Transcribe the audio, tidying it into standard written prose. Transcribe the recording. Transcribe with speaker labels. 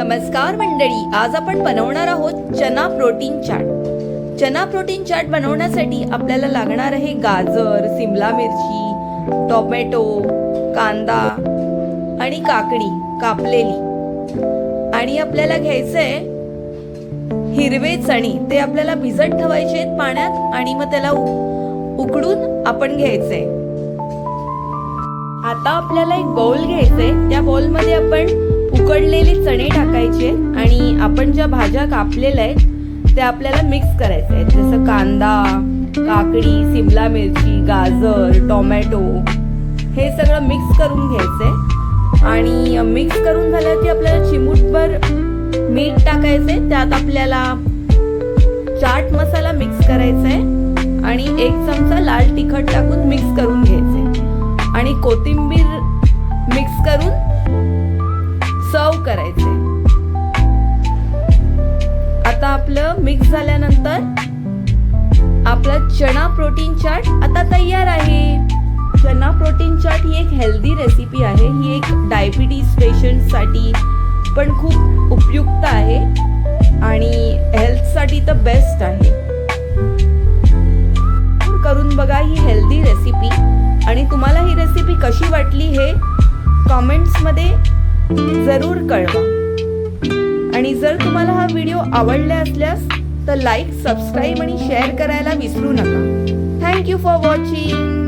Speaker 1: नमस्कार मंडळी, आज आपण बनवणार आहोत चना प्रोटीन चाट। चना प्रोटीन चाट बनवण्यासाठी आपल्याला लागणार आहे गाजर, सिमला मिरची, टोमॅटो, कांदा आणि काकडी कापलेली। आणि आपल्याला घ्यायचंय हिरवे चणे, ते आपल्याला भिजत ठेवायचे आहेत पाण्यात आणि मग त्याला उकडून आपण घ्यायचंय। आता आपल्याला एक बाउल घ्यायचंय, त्या बाउल मध्ये आपण उकडलेले चणे टाकायचे आणि आपण ज्या भाज्या कापलेल्या आहेत त्या आपल्याला मिक्स करायच्या आहेत, जसं कांदा, काकडी, सिमला मिरची, गाजर, टोमॅटो हे सगळं मिक्स करून घ्यायचंय। आणि मिक्स करून झालं की आपल्याला चिमूटभर मीठ टाकायचंय, त्यात आपल्याला चाट मसाला मिक्स करायचा आहे आणि 1 चमचा लाल तिखट टाकून मिक्स करून घ्यायचंय आणि कोथिंबीर मिक्स करून सर्व करायचे। आता आपलं मिक्स झाल्यानंतर आपला चना प्रोटीन चाट आता तयार आहे। चना प्रोटीन चाट ही एक हेल्दी रेसिपी आहे, ही एक डायबिटीज पेशंटसाठी पण खूप उपयुक्त आहे आणि हेल्थसाठी तर बेस्ट आहे। करून बघा ही हेल्दी रेसिपी, आणि तुम्हाला ही रेसिपी कशी वाटली हे कमेंट्स मध्ये जरूर कळवा। आणि जर तुम्हाला हा व्हिडिओ आवडला असल्यास तर लाईक, सबस्क्राईब आणि शेअर करायला विसरू नका। Thank you for watching.